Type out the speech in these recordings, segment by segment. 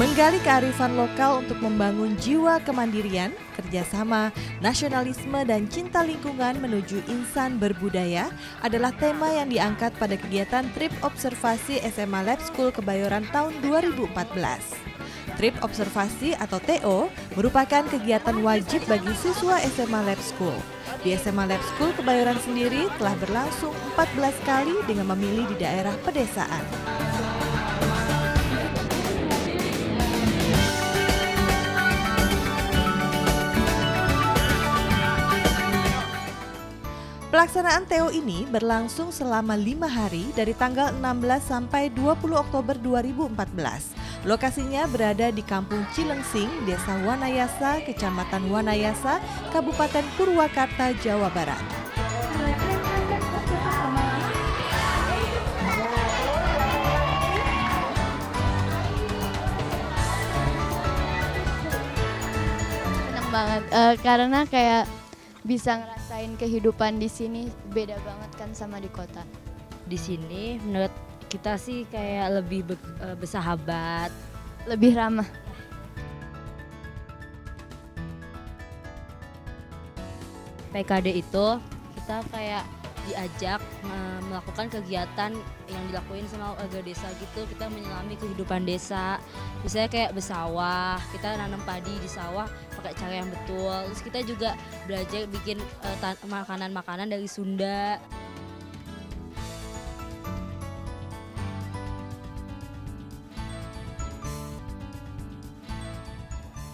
Menggali kearifan lokal untuk membangun jiwa kemandirian, kerjasama, nasionalisme, dan cinta lingkungan menuju insan berbudaya adalah tema yang diangkat pada kegiatan Trip Observasi SMA Lab School Kebayoran tahun 2014. Trip Observasi atau TO merupakan kegiatan wajib bagi siswa SMA Lab School. Di SMA Lab School Kebayoran sendiri telah berlangsung 14 kali dengan memilih di daerah pedesaan. Pelaksanaan TO ini berlangsung selama 5 hari dari tanggal 16 sampai 20 Oktober 2014. Lokasinya berada di Kampung Cilengsing, Desa Wanayasa, Kecamatan Wanayasa, Kabupaten Purwakarta, Jawa Barat. Senang banget karena kayak bisa ngerasain kehidupan di sini beda banget kan sama di kota. Di sini menurut kita sih kayak lebih bersahabat, lebih ramah. PKD itu kita kayak diajak melakukan kegiatan yang dilakuin sama warga desa gitu. Kita menyelami kehidupan desa, misalnya kayak bersawah, kita nanam padi di sawah pakai cara yang betul. Terus kita juga belajar bikin makanan-makanan dari Sunda.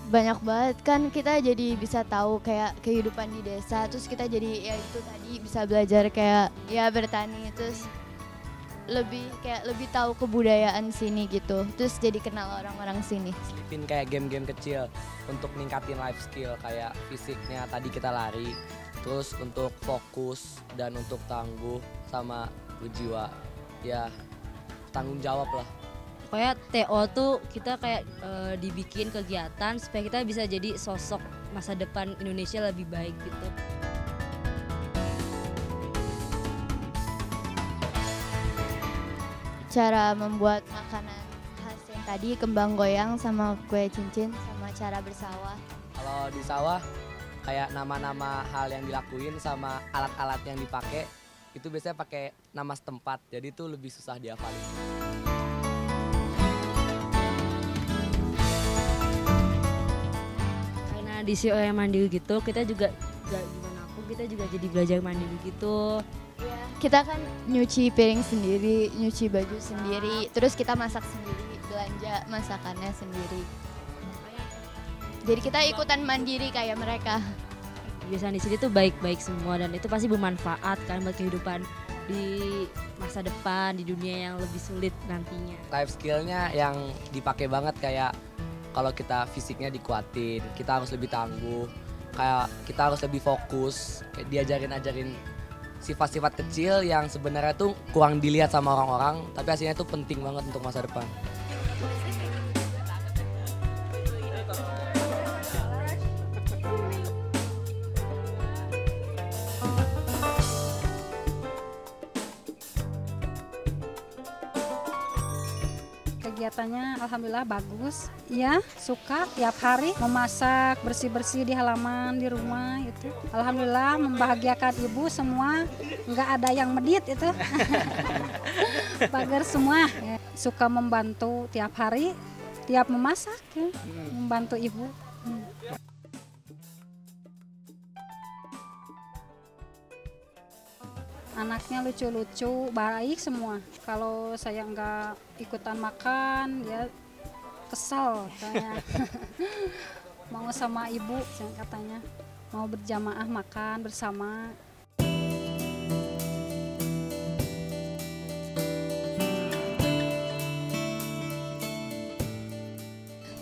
Banyak banget kan, kita jadi bisa tahu kayak kehidupan di desa, terus kita jadi ya itu tadi bisa belajar kayak ya bertani, terus lebih tahu kebudayaan sini gitu, terus jadi kenal orang-orang sini. Selipin kayak game-game kecil untuk ningkatin life skill kayak fisiknya tadi kita lari, terus untuk fokus dan untuk tangguh sama berjiwa ya tanggung jawab lah. Pokoknya TO tuh kita kayak dibikin kegiatan supaya kita bisa jadi sosok masa depan Indonesia lebih baik gitu. Cara membuat makanan khas yang tadi, kembang goyang sama kue cincin, sama cara bersawah. Kalau di sawah kayak nama-nama hal yang dilakuin sama alat-alat yang dipakai itu biasanya pakai nama setempat, jadi itu lebih susah dihafalin. Di CEO yang mandiri gitu, kita juga gimana pun kita juga jadi belajar mandiri gitu. Ya, kita kan nyuci piring sendiri, nyuci baju sendiri, terus kita masak sendiri, belanja masakannya sendiri. Jadi kita ikutan mandiri kayak mereka. Kebiasaan di sini tuh baik-baik semua dan itu pasti bermanfaat kan buat kehidupan di masa depan, di dunia yang lebih sulit nantinya. Life skillnya yang dipakai banget kayak kalau kita fisiknya dikuatin, kita harus lebih tangguh, kayak kita harus lebih fokus, kayak diajarin sifat-sifat kecil yang sebenarnya tuh kurang dilihat sama orang-orang, tapi hasilnya tuh penting banget untuk masa depan. Kegiatannya alhamdulillah bagus, ya suka tiap hari memasak, bersih-bersih di halaman, di rumah itu. Alhamdulillah membahagiakan ibu semua, nggak ada yang medit itu. Pagar semua, ya. Suka membantu tiap hari, tiap memasak, ya. Membantu ibu. Anaknya lucu-lucu, baik semua. Kalau saya nggak ikutan makan, ya kesal katanya. Mau sama ibu, katanya. Mau berjamaah makan bersama.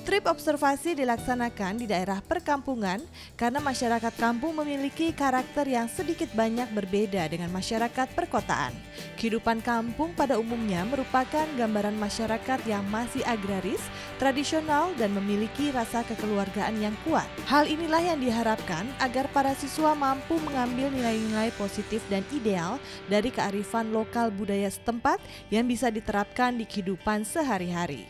Trip observasi dilaksanakan di daerah perkampungan karena masyarakat kampung memiliki karakter yang sedikit banyak berbeda dengan masyarakat perkotaan. Kehidupan kampung pada umumnya merupakan gambaran masyarakat yang masih agraris, tradisional, dan memiliki rasa kekeluargaan yang kuat. Hal inilah yang diharapkan agar para siswa mampu mengambil nilai-nilai positif dan ideal dari kearifan lokal budaya setempat yang bisa diterapkan di kehidupan sehari-hari.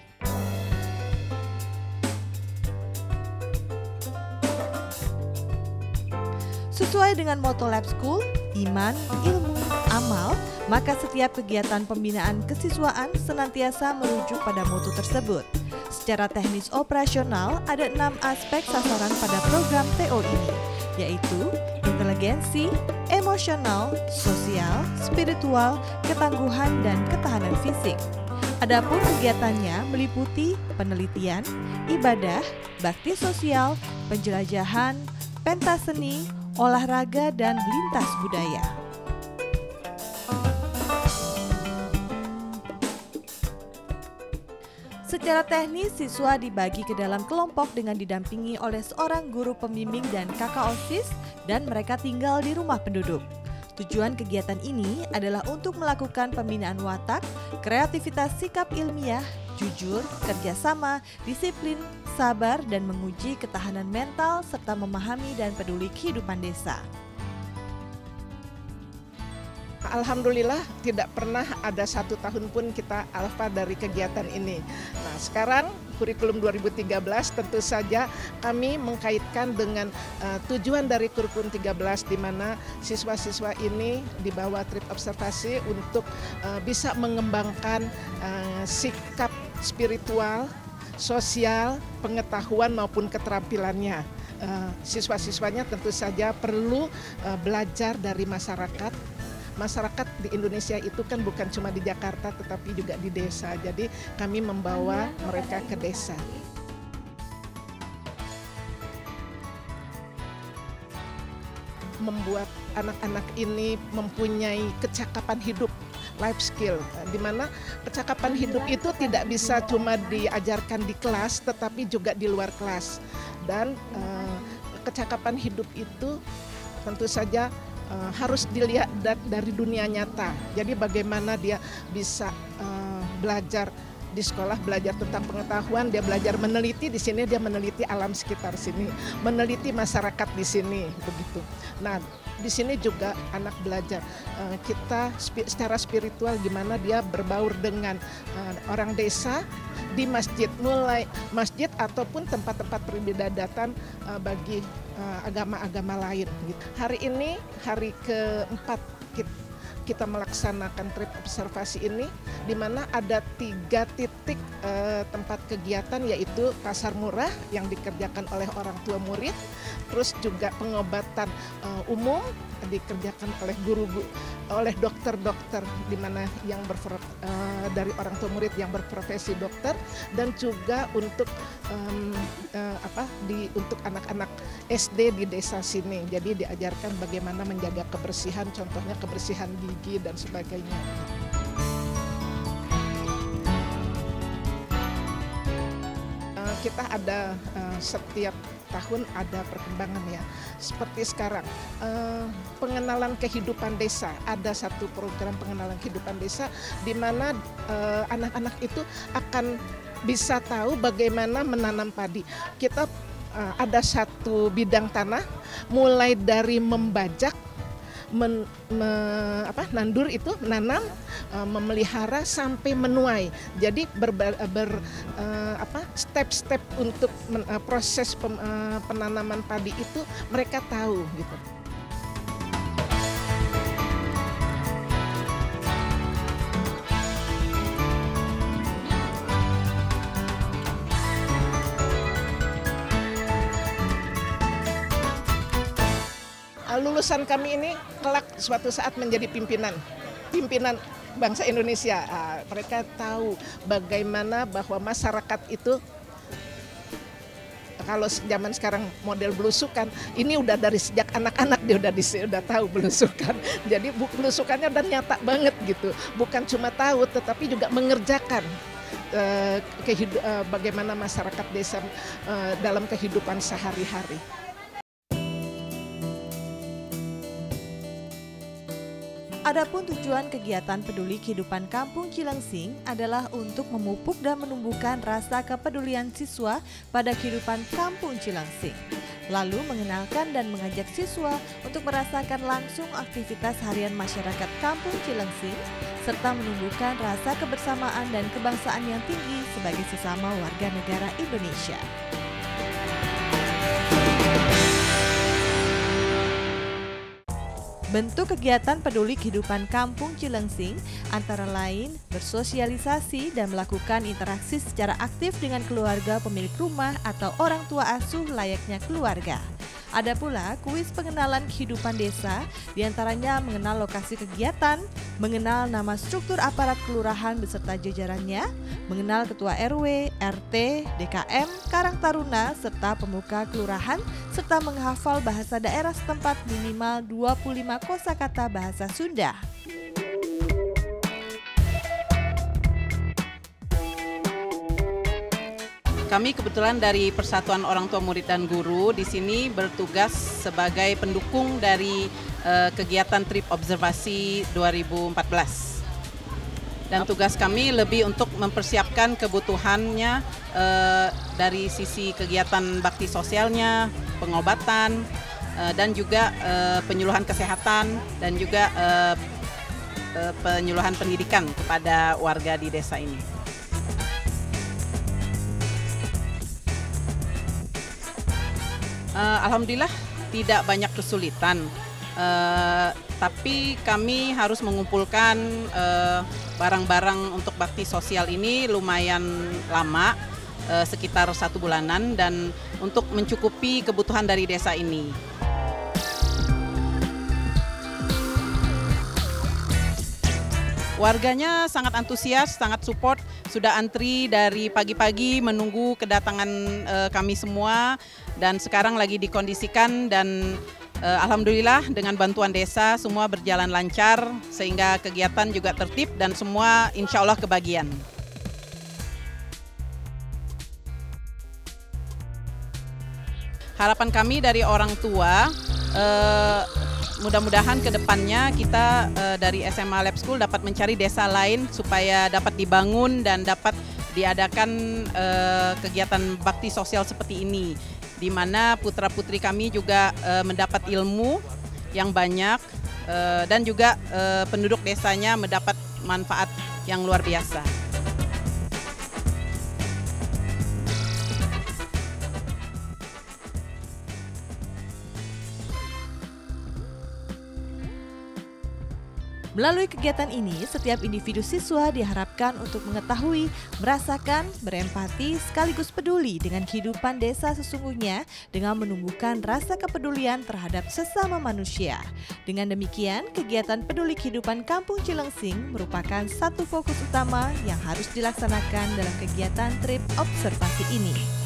Sesuai dengan moto Lab School, iman, ilmu, amal, maka setiap kegiatan pembinaan kesiswaan senantiasa merujuk pada moto tersebut. Secara teknis operasional, ada 6 aspek sasaran pada program TO ini, yaitu inteligensi, emosional, sosial, spiritual, ketangguhan, dan ketahanan fisik. Adapun kegiatannya meliputi penelitian, ibadah, bakti sosial, penjelajahan, pentas seni, olahraga, dan lintas budaya. Secara teknis, siswa dibagi ke dalam kelompok dengan didampingi oleh seorang guru pembimbing dan kakak OSIS, dan mereka tinggal di rumah penduduk. Tujuan kegiatan ini adalah untuk melakukan pembinaan watak, kreativitas sikap ilmiah, jujur, kerjasama, disiplin, sabar, dan menguji ketahanan mental serta memahami dan peduli kehidupan desa. Alhamdulillah tidak pernah ada 1 tahun pun kita alfa dari kegiatan ini. Nah, sekarang kurikulum 2013 tentu saja kami mengkaitkan dengan tujuan dari kurikulum 13, di mana siswa-siswa ini dibawa trip observasi untuk bisa mengembangkan sikap spiritual, sosial, pengetahuan maupun keterampilannya. Siswa-siswanya tentu saja perlu belajar dari masyarakat. Masyarakat di Indonesia itu kan bukan cuma di Jakarta tetapi juga di desa. Jadi kami membawa mereka ke desa. Membuat anak-anak ini mempunyai kecakapan hidup, life skill, di mana kecakapan hidup itu tidak bisa cuma diajarkan di kelas tetapi juga di luar kelas. Dan kecakapan hidup itu tentu saja harus dilihat dari dunia nyata. Jadi bagaimana dia bisa belajar di sekolah, belajar tentang pengetahuan, dia belajar meneliti di sini, dia meneliti alam sekitar sini, meneliti masyarakat di sini, begitu. Nah, di sini juga anak belajar kita secara spiritual gimana dia berbaur dengan orang desa di masjid, mulai masjid ataupun tempat-tempat peribadatan bagi agama-agama lain. Hari ini hari keempat kita melaksanakan trip observasi ini, di mana ada 3 titik tempat kegiatan, yaitu pasar murah yang dikerjakan oleh orang tua murid, terus juga pengobatan umum dikerjakan oleh oleh dokter-dokter, di mana yang dari orang tua murid yang berprofesi dokter, dan juga untuk untuk anak-anak SD di desa sini. Jadi diajarkan bagaimana menjaga kebersihan, contohnya kebersihan gigi dan sebagainya. Kita ada setiap tahun ada perkembangan ya. Seperti sekarang pengenalan kehidupan desa, ada satu program pengenalan kehidupan desa di mana anak-anak itu akan bisa tahu bagaimana menanam padi. Kita ada satu bidang tanah, mulai dari membajak, nandur itu, menanam, memelihara sampai menuai. Jadi step-step untuk proses penanaman padi itu mereka tahu gitu. Lulusan kami ini kelak suatu saat menjadi pimpinan bangsa Indonesia. Mereka tahu bagaimana bahwa masyarakat itu, kalau zaman sekarang model belusukan, ini udah dari sejak anak-anak dia udah tahu belusukan. Jadi belusukannya udah nyata banget gitu. Bukan cuma tahu tetapi juga mengerjakan bagaimana masyarakat desa dalam kehidupan sehari-hari. Adapun tujuan kegiatan peduli kehidupan Kampung Cilengsing adalah untuk memupuk dan menumbuhkan rasa kepedulian siswa pada kehidupan Kampung Cilengsing. Lalu mengenalkan dan mengajak siswa untuk merasakan langsung aktivitas harian masyarakat Kampung Cilengsing, serta menumbuhkan rasa kebersamaan dan kebangsaan yang tinggi sebagai sesama warga negara Indonesia. Bentuk kegiatan peduli kehidupan kampung Cilengsing antara lain bersosialisasi dan melakukan interaksi secara aktif dengan keluarga pemilik rumah atau orang tua asuh layaknya keluarga. Ada pula kuis pengenalan kehidupan desa, diantaranya mengenal lokasi kegiatan, mengenal nama struktur aparat kelurahan beserta jajarannya, mengenal ketua RW, RT, DKM, Karang Taruna, serta pemuka kelurahan, serta menghafal bahasa daerah setempat minimal 25 kosakata bahasa Sunda. Kami kebetulan dari Persatuan Orang Tua Murid dan Guru di sini bertugas sebagai pendukung dari kegiatan trip observasi 2014. Dan tugas kami lebih untuk mempersiapkan kebutuhannya dari sisi kegiatan bakti sosialnya, pengobatan, dan juga penyuluhan kesehatan dan juga penyuluhan pendidikan kepada warga di desa ini. Alhamdulillah tidak banyak kesulitan, tapi kami harus mengumpulkan barang-barang untuk bakti sosial ini lumayan lama, sekitar 1 bulanan, dan untuk mencukupi kebutuhan dari desa ini. Warganya sangat antusias, sangat support, sudah antri dari pagi-pagi menunggu kedatangan kami semua, dan sekarang lagi dikondisikan, dan alhamdulillah dengan bantuan desa semua berjalan lancar sehingga kegiatan juga tertib dan semua insya Allah kebagian. Harapan kami dari orang tua, mudah-mudahan ke depannya kita dari SMA Lab School dapat mencari desa lain supaya dapat dibangun dan dapat diadakan kegiatan bakti sosial seperti ini, di mana putra-putri kami juga mendapat ilmu yang banyak dan juga penduduk desanya mendapat manfaat yang luar biasa. Melalui kegiatan ini, setiap individu siswa diharapkan untuk mengetahui, merasakan, berempati, sekaligus peduli dengan kehidupan desa sesungguhnya dengan menumbuhkan rasa kepedulian terhadap sesama manusia. Dengan demikian, kegiatan peduli kehidupan Kampung Cilengsing merupakan satu fokus utama yang harus dilaksanakan dalam kegiatan trip observasi ini.